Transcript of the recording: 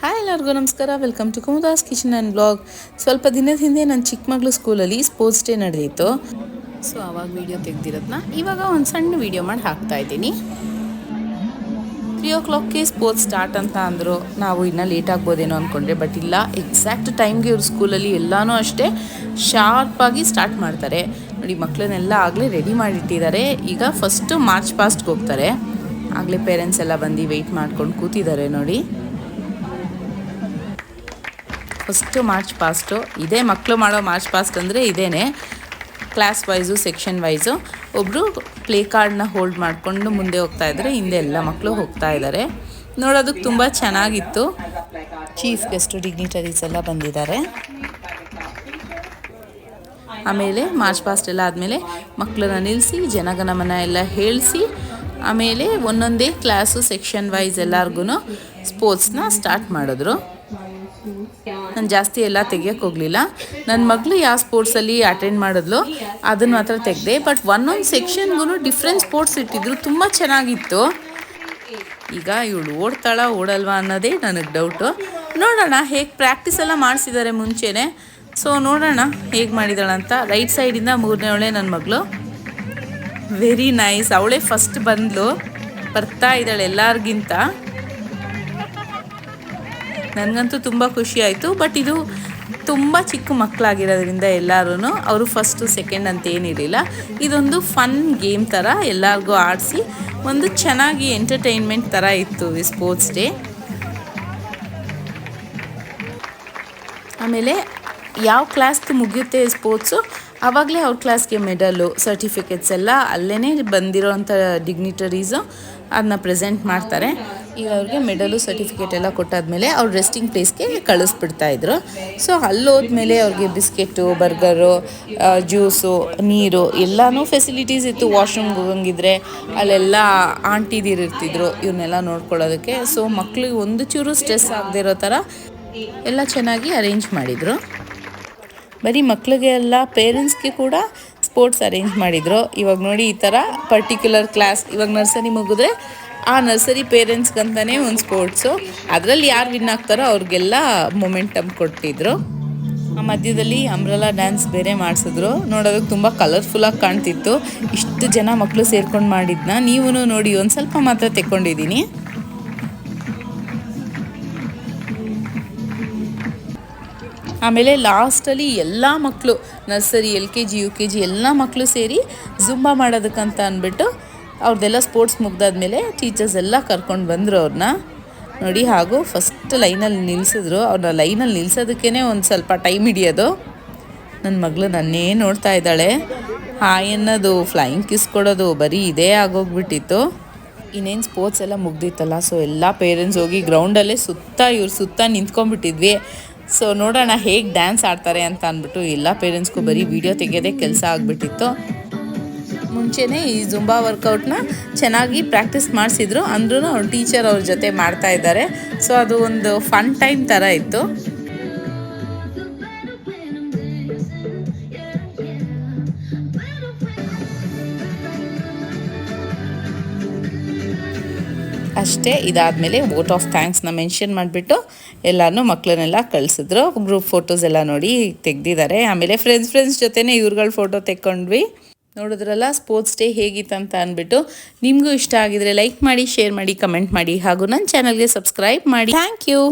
Hi ಎಲ್ಲರಿಗೂ ನಮಸ್ಕಾರ. Welcome to Kumuda's kitchen and blog. ಸ್ವಲ್ಪ ದಿನದ ಹಿಂದೆ ನನ್ನ ಚಿಕ್ಕ ಮಗಳು ಸ್ಕೂಲಲ್ಲಿ ಸ್ಪೋರ್ಟ್ಸ್ ಡೇ ನಡೆದಿತ್ತು. ಸೊ ಆವಾಗ ವೀಡಿಯೋ ತೆಗೆದಿರೋದನ್ನ ಇವಾಗ ಒಂದು ಸಣ್ಣ ವೀಡಿಯೋ ಮಾಡಿ ಹಾಕ್ತಾ ಇದ್ದೀನಿ. 3 o'clockಗೆ ಸ್ಪೋರ್ಟ್ಸ್ ಸ್ಟಾರ್ಟ್ ಅಂತ ಅಂದರು. ನಾವು ಇನ್ನೂ ಲೇಟ್ ಆಗ್ಬೋದೇನೋ ಅಂದ್ಕೊಂಡ್ರೆ, ಬಟ್ ಇಲ್ಲ, ಎಕ್ಸಾಕ್ಟ್ ಟೈಮ್ಗೆ ಇವ್ರ ಸ್ಕೂಲಲ್ಲಿ ಎಲ್ಲನೂ ಅಷ್ಟೇ ಶಾರ್ಪಾಗಿ ಸ್ಟಾರ್ಟ್ ಮಾಡ್ತಾರೆ. ನೋಡಿ, ಮಕ್ಕಳನ್ನೆಲ್ಲ ಆಗಲೇ ರೆಡಿ ಮಾಡಿಟ್ಟಿದ್ದಾರೆ. ಈಗ ಫಸ್ಟು ಮಾರ್ಚ್ ಪಾಸ್ಟ್ಗೆ ಹೋಗ್ತಾರೆ. ಆಗಲೇ ಪೇರೆಂಟ್ಸ್ ಎಲ್ಲ ಬಂದು ವೆಯ್ಟ್ ಮಾಡ್ಕೊಂಡು ಕೂತಿದ್ದಾರೆ ನೋಡಿ. ಫಸ್ಟು ಮಾರ್ಚ್ ಪಾಸ್ಟು ಇದೇ, ಮಕ್ಕಳು ಮಾಡೋ ಮಾರ್ಚ್ ಪಾಸ್ಟ್ ಅಂದರೆ ಇದೇನೆ. ಕ್ಲಾಸ್ ವೈಸು, ಸೆಕ್ಷನ್ ವೈಸು ಒಬ್ಬರು ಪ್ಲೇ ಕಾರ್ಡ್ನ ಹೋಲ್ಡ್ ಮಾಡಿಕೊಂಡು ಮುಂದೆ ಹೋಗ್ತಾ ಇದ್ದಾರೆ. ಹಿಂದೆ ಎಲ್ಲ ಮಕ್ಕಳು ಹೋಗ್ತಾ ಇದ್ದಾರೆ. ನೋಡೋದಕ್ಕೆ ತುಂಬ ಚೆನ್ನಾಗಿತ್ತು. ಚೀಫ್ ಗೆಸ್ಟು, ಡಿಗ್ನಿಟರೀಸ್ ಎಲ್ಲ ಬಂದಿದ್ದಾರೆ. ಆಮೇಲೆ ಮಾರ್ಚ್ ಪಾಸ್ಟ್ ಎಲ್ಲ ಆದಮೇಲೆ ಮಕ್ಕಳನ್ನ ನಿಲ್ಲಿಸಿ ಜನಗಣಮನ ಎಲ್ಲ ಹೇಳಿಸಿ, ಆಮೇಲೆ ಒಂದೊಂದೇ ಕ್ಲಾಸು ಸೆಕ್ಷನ್ ವೈಸ್ ಎಲ್ಲರಿಗೂ ಸ್ಪೋರ್ಟ್ಸ್ನ ಸ್ಟಾರ್ಟ್ ಮಾಡಿದ್ರು. ನಾನು ಜಾಸ್ತಿ ಎಲ್ಲ ತೆಗಿಯೋಕ್ಕೆ ಹೋಗಲಿಲ್ಲ. ನನ್ನ ಮಗಳು ಯಾವ ಸ್ಪೋರ್ಟ್ಸಲ್ಲಿ ಅಟೆಂಡ್ ಮಾಡಿದ್ಲು ಅದನ್ನು ಮಾತ್ರ ತೆಗೆದೆ. ಬಟ್ ಒಂದೊಂದು ಸೆಕ್ಷನ್ಗೂ ಡಿಫ್ರೆಂಟ್ ಸ್ಪೋರ್ಟ್ಸ್ ಇಟ್ಟಿದ್ರು, ತುಂಬ ಚೆನ್ನಾಗಿತ್ತು. ಈಗ ಇವಳು ಓಡಲ್ವಾ ಅನ್ನೋದೇ ನನಗೆ ಡೌಟು. ನೋಡೋಣ, ಹೇಗೆ ಪ್ರಾಕ್ಟೀಸ್ ಎಲ್ಲ ಮಾಡಿಸಿದ್ದಾರೆ ಮುಂಚೆನೇ. ಸೊ ನೋಡೋಣ ಹೇಗೆ ಮಾಡಿದಾಳಂತ. ರೈಟ್ ಸೈಡಿಂದ 3ನೇವಳೆ ನನ್ನ ಮಗಳು. Very nice. ಅವಳೇ ಫಸ್ಟ್ ಬಂದಳು, ಬರ್ತಾ ಇದ್ದಾಳೆ ಎಲ್ಲರಿಗಿಂತ. ನನಗಂತೂ ತುಂಬ ಖುಷಿ ಆಯಿತು. ಬಟ್ ಇದು ತುಂಬ ಚಿಕ್ಕ ಮಕ್ಕಳಾಗಿರೋದ್ರಿಂದ ಎಲ್ಲರೂ ಅವರು ಫಸ್ಟು ಸೆಕೆಂಡ್ ಅಂತ ಏನಿರಲಿಲ್ಲ. ಇದೊಂದು ಫನ್ ಗೇಮ್ ಥರ ಎಲ್ಲರಿಗೂ ಆಡಿಸಿ ಒಂದು ಚೆನ್ನಾಗಿ ಎಂಟರ್ಟೈನ್ಮೆಂಟ್ ಥರ ಇತ್ತು ಈ ಸ್ಪೋರ್ಟ್ಸ್ ಡೇ. ಆಮೇಲೆ ಯಾವ ಕ್ಲಾಸ್ಗೆ ಮುಗಿಯುತ್ತೆ ಸ್ಪೋರ್ಟ್ಸು ಆವಾಗಲೇ ಅವ್ರ ಕ್ಲಾಸ್ಗೆ ಮೆಡಲು, ಸರ್ಟಿಫಿಕೇಟ್ಸ್ ಎಲ್ಲ ಅಲ್ಲೇ ಬಂದಿರೋವಂಥ ಡಿಗ್ನಿಟರೀಸು ಅದನ್ನ ಪ್ರೆಸೆಂಟ್ ಮಾಡ್ತಾರೆ. ಈಗ ಅವ್ರಿಗೆ ಮೆಡಲು, ಸರ್ಟಿಫಿಕೇಟ್ ಎಲ್ಲ ಕೊಟ್ಟಾದ್ಮೇಲೆ ಅವ್ರು ರೆಸ್ಟಿಂಗ್ ಪ್ಲೇಸ್ಗೆ ಕಳಿಸ್ಬಿಡ್ತಾಯಿದ್ರು. ಸೊ ಅಲ್ಲೋದ್ಮೇಲೆ ಅವ್ರಿಗೆ ಬಿಸ್ಕೆಟು, ಬರ್ಗರು, ಜ್ಯೂಸು, ನೀರು ಎಲ್ಲನೂ ಫೆಸಿಲಿಟೀಸ್ ಇತ್ತು. ವಾಶ್ರೂಮ್ಗೆ ಹೋಗಂಗಿದ್ರೆ ಅಲ್ಲೆಲ್ಲ ಆಂಟಿದಿರಿರ್ತಿದ್ರು ಇವ್ರನ್ನೆಲ್ಲ ನೋಡ್ಕೊಳ್ಳೋದಕ್ಕೆ. ಸೊ ಮಕ್ಳಿಗೆ ಒಂದು ಚೂರು ಸ್ಟ್ರೆಸ್ ಆಗದೆ ಇರೋ ಥರ ಎಲ್ಲ ಚೆನ್ನಾಗಿ ಅರೇಂಜ್ ಮಾಡಿದರು. ಬರೀ ಮಕ್ಕಳಿಗೆ ಎಲ್ಲ, ಪೇರೆಂಟ್ಸ್ಗೆ ಕೂಡ ಸ್ಪೋರ್ಟ್ಸ್ ಅರೇಂಜ್ ಮಾಡಿದರು. ಇವಾಗ ನೋಡಿ, ಈ ಥರ ಪರ್ಟಿಕ್ಯುಲರ್ ಕ್ಲಾಸ್, ಇವಾಗ ನರ್ಸರಿ ಮುಗಿದ್ರೆ ಆ ನರ್ಸರಿ ಪೇರೆಂಟ್ಸ್ಗಂತಲೇ ಒಂದು ಸ್ಪೋರ್ಟ್ಸು, ಅದರಲ್ಲಿ ಯಾರು ವಿನ್ ಆಗ್ತಾರೋ ಅವ್ರಿಗೆಲ್ಲ ಮೊಮೆಂಟಮ್ ಕೊಟ್ಟಿದ್ರು. ಆ ಮಧ್ಯದಲ್ಲಿ ಅಂಬ್ರೆಲಾ ಡ್ಯಾನ್ಸ್ ಬೇರೆ ಮಾಡಿಸಿದ್ರು. ನೋಡೋದಕ್ಕೆ ತುಂಬ ಕಲರ್ಫುಲ್ಲಾಗಿ ಕಾಣ್ತಿತ್ತು. ಇಷ್ಟು ಜನ ಮಕ್ಕಳು ಸೇರ್ಕೊಂಡು ಮಾಡಿದ್ನ ನೀವು ನೋಡಿ. ಒಂದು ಸ್ವಲ್ಪ ಮಾತ್ರ ತೆಕ್ಕೊಂಡಿದ್ದೀನಿ. ಆಮೇಲೆ ಲಾಸ್ಟಲ್ಲಿ ಎಲ್ಲ ಮಕ್ಕಳು, ನರ್ಸರಿ, LKG, UKG ಎಲ್ಲ ಮಕ್ಕಳು ಸೇರಿ ಜುಂಬಾ ಮಾಡೋದಕ್ಕಂತ ಅಂದ್ಬಿಟ್ಟು ಅವ್ರದ್ದೆಲ್ಲ ಸ್ಪೋರ್ಟ್ಸ್ ಮುಗ್ದಾದ್ಮೇಲೆ ಟೀಚರ್ಸ್ ಎಲ್ಲ ಕರ್ಕೊಂಡು ಬಂದರು ಅವ್ರನ್ನ ನೋಡಿ. ಹಾಗೂ ಫಸ್ಟ್ ಲೈನಲ್ಲಿ ನಿಲ್ಲಿಸಿದ್ರು. ಅವ್ರನ್ನ ಲೈನಲ್ಲಿ ನಿಲ್ಸೋದಕ್ಕೇ ಒಂದು ಸ್ವಲ್ಪ ಟೈಮ್ ಹಿಡಿಯೋದು. ನನ್ನ ಮಗಳು ನನ್ನೇ ನೋಡ್ತಾ ಇದ್ದಾಳೆ. ಹಾಯ್ ಅನ್ನೋದು, ಫ್ಲೈಯಿಂಗ್ ಕಿಸ್ ಕೊಡೋದು, ಬರೀ ಇದೇ ಆಗೋಗ್ಬಿಟ್ಟಿತ್ತು. ಇನ್ನೇನು ಸ್ಪೋರ್ಟ್ಸ್ ಎಲ್ಲ ಮುಗ್ದಿತ್ತಲ್ಲ, ಸೊ ಎಲ್ಲ ಪೇರೆಂಟ್ಸ್ ಹೋಗಿ ಗ್ರೌಂಡಲ್ಲೇ ಇವ್ರ ಸುತ್ತ ನಿಂತ್ಕೊಂಡ್ಬಿಟ್ಟಿದ್ವಿ. ಸೊ ನೋಡೋಣ ಹೇಗೆ ಡ್ಯಾನ್ಸ್ ಆಡ್ತಾರೆ ಅಂತ ಅಂದ್ಬಿಟ್ಟು ಎಲ್ಲ ಪೇರೆಂಟ್ಸ್ಗೂ ಬರೀ ವಿಡಿಯೋ ತೆಗೆಯೋದೇ ಕೆಲಸ ಆಗಿಬಿಟ್ಟಿತ್ತು. ಮುಂಚೆನೇ ಈ ಜುಂಬಾ ವರ್ಕೌಟ್ನ ಚೆನ್ನಾಗಿ ಪ್ರಾಕ್ಟೀಸ್ ಮಾಡಿಸಿದ್ರು. ಅಂದ್ರೂ ಅವ್ರ ಟೀಚರ್ ಅವ್ರ ಜೊತೆ ಮಾಡ್ತಾ ಇದ್ದಾರೆ. ಸೊ ಅದು ಒಂದು ಫನ್ ಟೈಮ್ ಥರ ಇತ್ತು. ಅಷ್ಟೇ. ಇದಾದಮೇಲೆ ವೋಟ್ ಆಫ್ ಥ್ಯಾಂಕ್ಸ್ನ ಮೆನ್ಷನ್ ಮಾಡಿಬಿಟ್ಟು ಎಲ್ಲನೂ ಮಕ್ಕಳನ್ನೆಲ್ಲ ಕಳಿಸಿದ್ರು. ಗ್ರೂಪ್ ಫೋಟೋಸ್ ಎಲ್ಲ ನೋಡಿ ತೆಗ್ದಿದ್ದಾರೆ. ಆಮೇಲೆ ಫ್ರೆಂಡ್ಸ್ ಜೊತೆನೇ ಇವ್ರುಗಳ ಫೋಟೋ ತೆಕ್ಕೊಂಡ್ವಿ. ನೋಡಿದ್ರಲ್ಲ ಸ್ಪೋರ್ಟ್ಸ್ ಡೇ ಹೇಗಿತ್ತಂತ ಅಂದ್ಬಿಟ್ಟು. ನಿಮಗೂ ಇಷ್ಟ ಆಗಿದರೆ ಲೈಕ್ ಮಾಡಿ, ಶೇರ್ ಮಾಡಿ, ಕಮೆಂಟ್ ಮಾಡಿ, ಹಾಗೂ ನನ್ನ ಚಾನಲ್ಗೆ ಸಬ್ಸ್ಕ್ರೈಬ್ ಮಾಡಿ. Thank you.